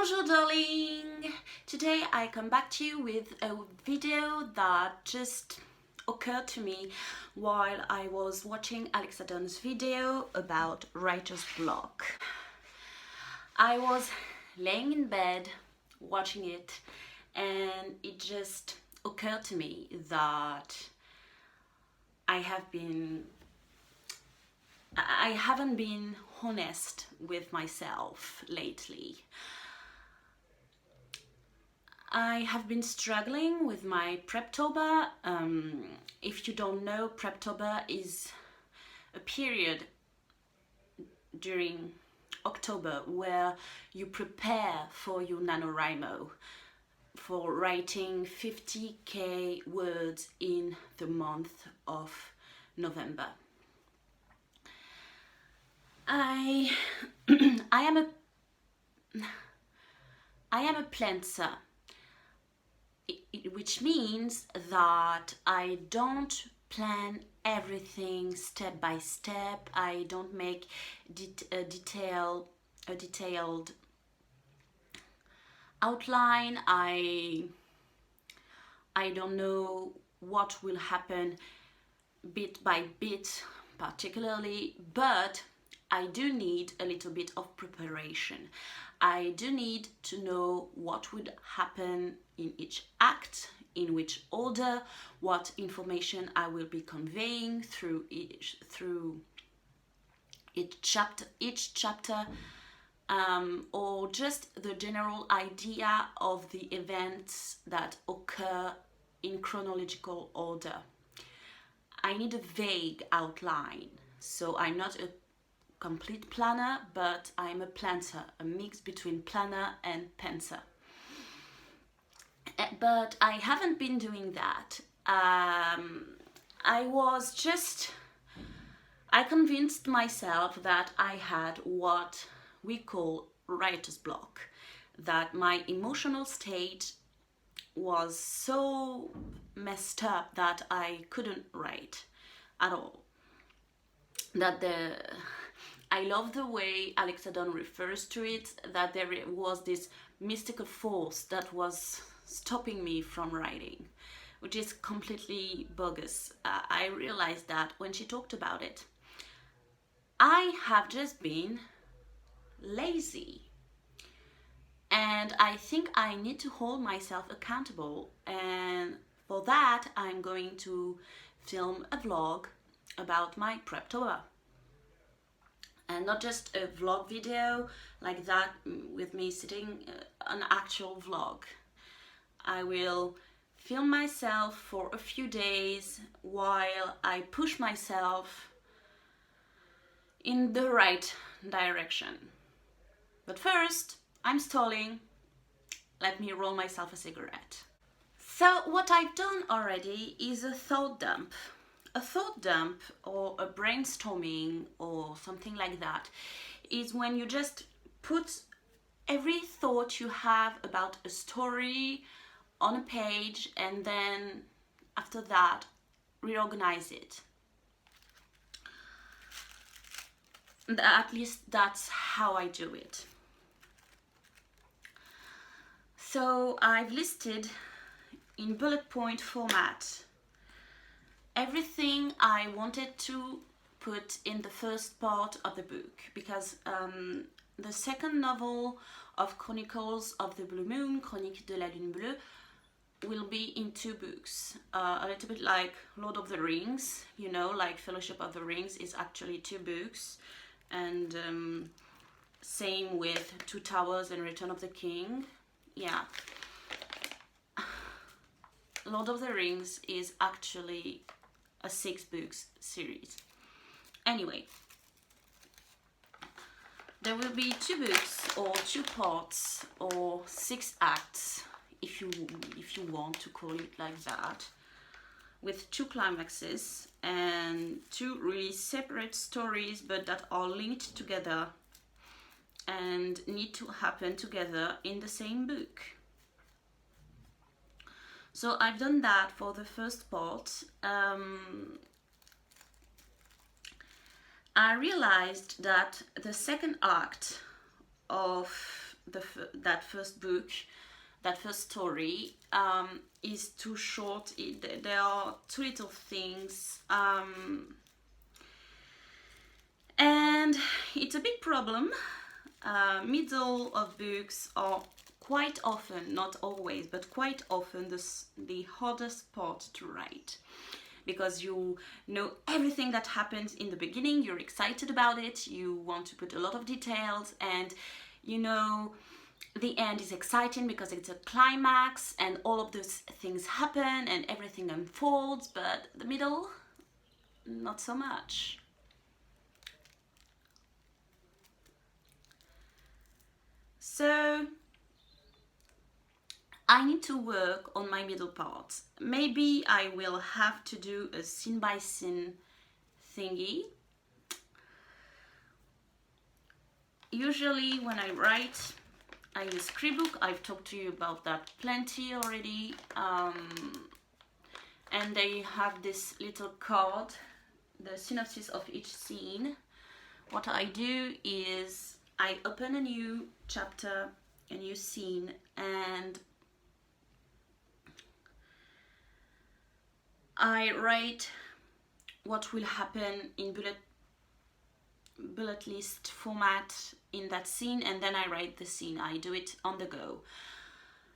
Bonjour darling! Today I come back to you with a video that just occurred to me while I was watching Alexa Dunn's video about writer's block. I was laying in bed watching it and it just occurred to me that I haven't been honest with myself lately. I have been struggling with my Preptober. If you don't know, Preptober is a period during October where you prepare for your NaNoWriMo, for writing 50,000 words in the month of November. I am a planter, which means that I don't plan everything step by step. I don't make a detailed outline. I don't know what will happen bit by bit particularly, but I do need a little bit of preparation. I do need to know what would happen in each act, in which order, what information I will be conveying through each chapter, or just the general idea of the events that occur in chronological order. I need a vague outline, so I'm not a complete planner, but I'm a planter, a mix between planner and pantser. But I haven't been doing that. I convinced myself that I had what we call writer's block, that my emotional state was so messed up that I couldn't write at all. I love the way Alexa Dunn refers to it, that there was this mystical force that was stopping me from writing, which is completely bogus. I realized that when she talked about it. I have just been lazy. And I think I need to hold myself accountable. And for that, I'm going to film a vlog about my Preptober. And not just a vlog video like that with me sitting, an actual vlog. I will film myself for a few days while I push myself in the right direction. But first, I'm stalling. Let me roll myself a cigarette. So what I've done already is a thought dump. A thought dump or a brainstorming or something like that is when you just put every thought you have about a story on a page and then after that reorganize it. At least that's how I do it. So I've listed in bullet point format everything I wanted to put in the first part of the book, because the second novel of Chronicles of the Blue Moon, Chroniques de la Lune Bleue, will be in 2 books. A little bit like Lord of the Rings, you know, like Fellowship of the Rings is actually 2 books, and same with Two Towers and Return of the King. Yeah. Lord of the Rings is actually a 6 books series. Anyway, there will be 2 books or 2 parts or 6 acts, if you want to call it like that, with 2 climaxes and 2 really separate stories but that are linked together and need to happen together in the same book. So I've done that for the first part. I realized that the second act of that first book, that first story, is too short. There are too little things, and it's a big problem. Middle of books are quite often, not always, but quite often the hardest part to write, because you know everything that happens in the beginning, you're excited about it, you want to put a lot of details, and you know the end is exciting because it's a climax and all of those things happen and everything unfolds, but the middle, not so much. So I need to work on my middle part. Maybe I will have to do a scene by scene thingy. Usually when I write, I use scriptbook. I've talked to you about that plenty already. And they have this little card, the synopsis of each scene. What I do is I open a new chapter, a new scene, and I write what will happen in bullet list format in that scene, and then I write the scene. I do it on the go.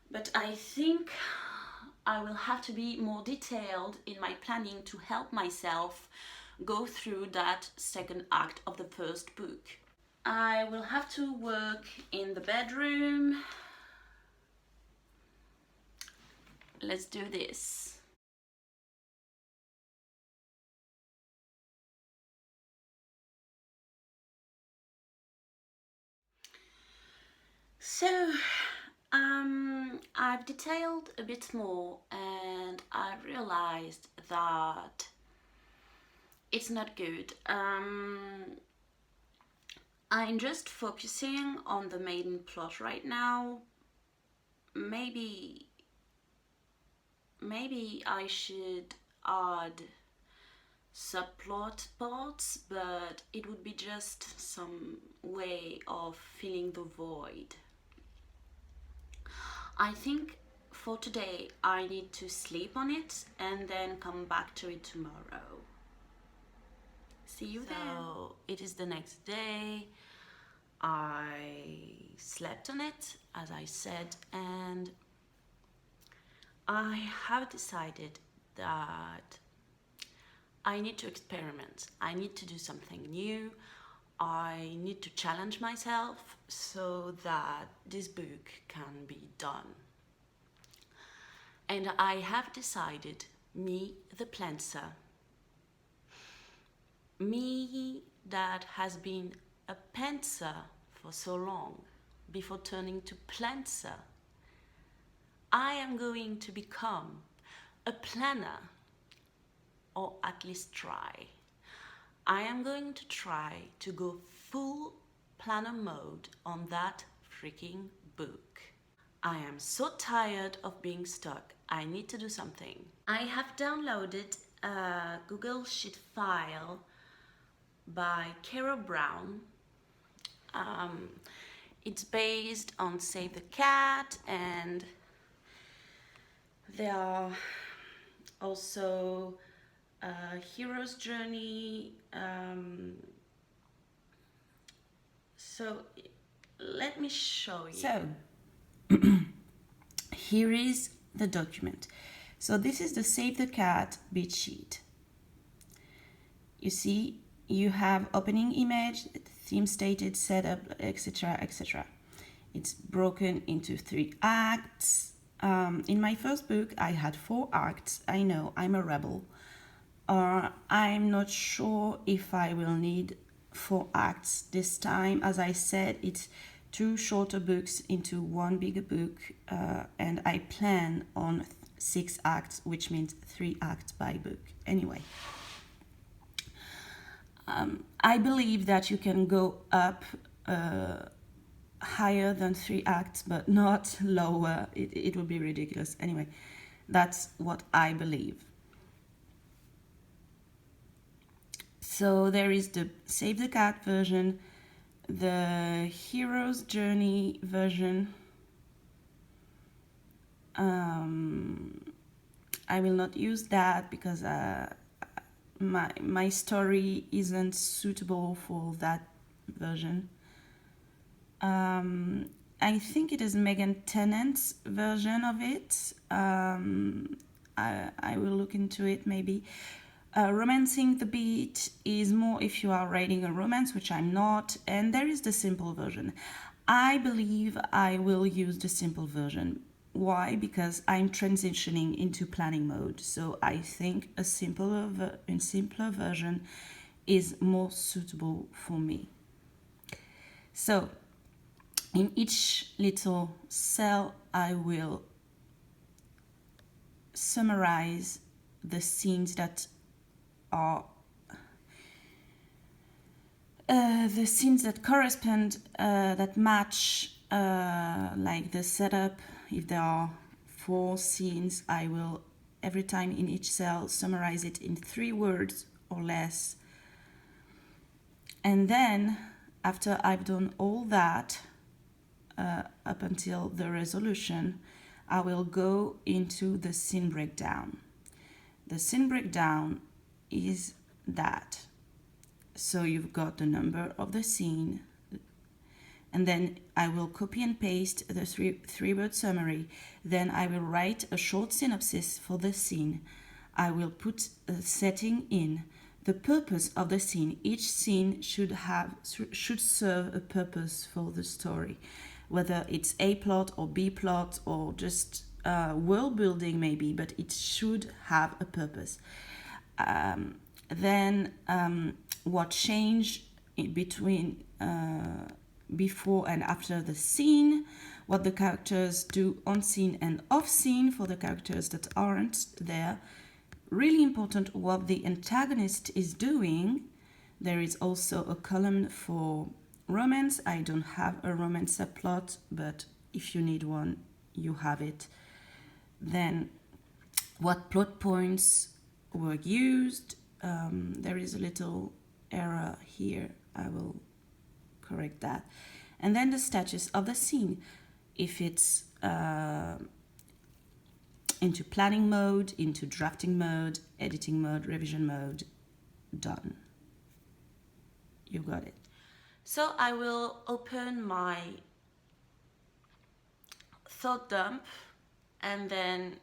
But I think I will have to be more detailed in my planning to help myself go through that second act of the first book. I will have to work in the bedroom. Let's do this. So, I've detailed a bit more and I realized that it's not good. I'm just focusing on the main plot right now. Maybe I should add subplot parts, but it would be just some way of filling the void. I think for today I need to sleep on it and then come back to it tomorrow. See you then. So it is the next day. I slept on it, as I said, and I have decided that I need to experiment. I need to do something new. I need to challenge myself so that this book can be done. And I have decided, me, the planter, me that has been a pantser for so long before turning to planter, I am going to become a planner, or at least try. I am going to try to go full planner mode on that freaking book. I am so tired of being stuck. I need to do something. I have downloaded a Google Sheet file by Carol Brown. It's based on Save the Cat, and there are also hero's journey. So let me show you. So here is the document. So this is the Save the Cat beat sheet. You see, you have opening image, theme stated, setup, etc., etc. It's broken into 3 acts. In my first book, I had 4 acts. I know, I'm a rebel. I'm not sure if I will need 4 acts this time. As I said, it's 2 shorter books into 1 bigger book, and I plan on 6 acts, which means 3 acts by book. Anyway, I believe that you can go up higher than 3 acts, but not lower. It would be ridiculous. Anyway, that's what I believe. So there is the Save the Cat version, the hero's journey version, I will not use that because my story isn't suitable for that version. I think it is Megan Tennant's version of it. I will look into it maybe. Romancing the Beat is more if you are writing a romance, which I'm not, and there is the simple version. I believe I will use the simple version. Why? Because I'm transitioning into planning mode, so I think a simpler version is more suitable for me. So, in each little cell, I will summarize the scenes that are the scenes that correspond, that match, like the setup. If there are 4 scenes, I will every time in each cell summarize it in 3 words or less. And then, after I've done all that, up until the resolution, I will go into the scene breakdown. The scene breakdown is that. So you've got the number of the scene, and then I will copy and paste the three-word summary. Then I will write a short synopsis for the scene. I will put a setting in, the purpose of the scene. Each scene should serve a purpose for the story, whether it's A plot or B plot or just world building maybe, but it should have a purpose. Then what changed between before and after the scene, what the characters do on scene and off scene for the characters that aren't there. Really important what the antagonist is doing. There is also a column for romance. I don't have a romance subplot, but if you need one, you have it. Then what plot points were used. There is a little error here. I will correct that. And then the status of the scene. If it's into planning mode, into drafting mode, editing mode, revision mode, done. You got it. So I will open my thought dump and then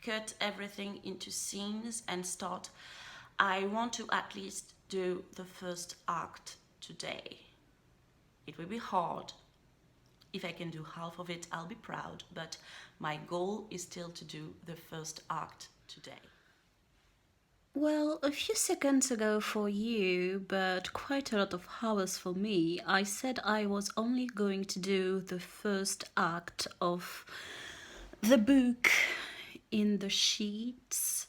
cut everything into scenes and start. I want to at least do the first act today. It will be hard. If I can do half of it, I'll be proud, but my goal is still to do the first act today. Well, a few seconds ago for you, but quite a lot of hours for me, I said I was only going to do the first act of the book in the sheets.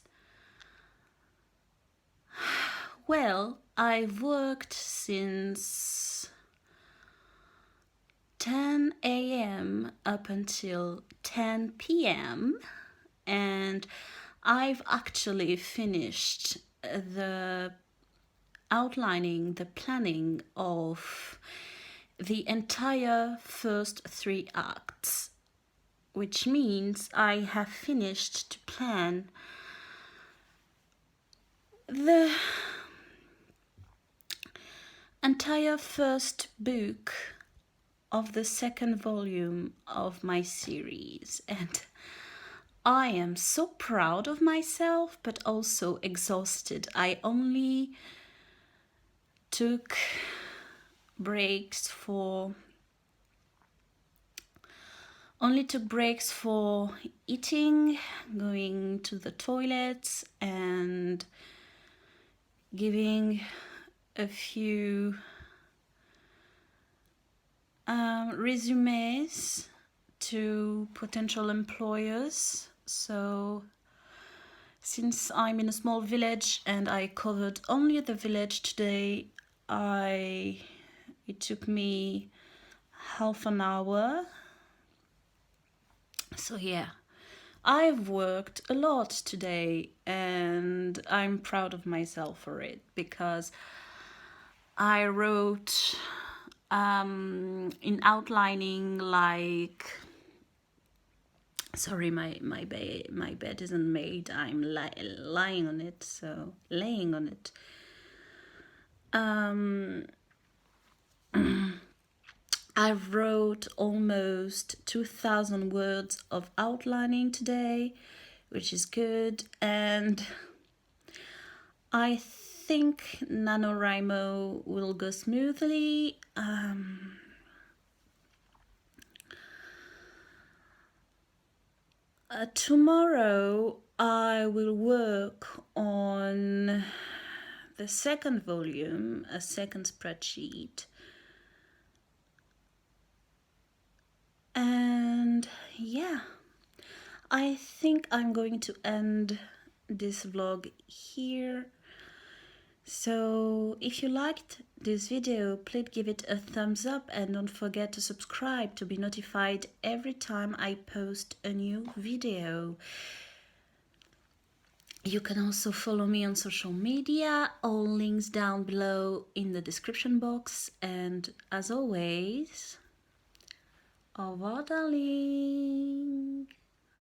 Well, I've worked since 10 a.m. up until 10 p.m. and I've actually finished the outlining, the planning of the entire first 3 acts, which means I have finished to plan the entire first book of the second volume of my series, and I am so proud of myself but also exhausted. I only took breaks for eating, going to the toilet, and giving a few resumes to potential employers. So since I'm in a small village and I covered only the village today, it took me half an hour. So yeah, I've worked a lot today and I'm proud of myself for it, because I wrote in outlining, like, sorry, my bed isn't made, I'm lying on it, so laying on it. I wrote almost 2,000 words of outlining today, which is good, and I think NaNoWriMo will go smoothly. Tomorrow I will work on the second volume, a second spreadsheet. And yeah, I think I'm going to end this vlog here. So if you liked this video, please give it a thumbs up and don't forget to subscribe to be notified every time I post a new video. You can also follow me on social media, all links down below in the description box. And as always, au revoir, darling.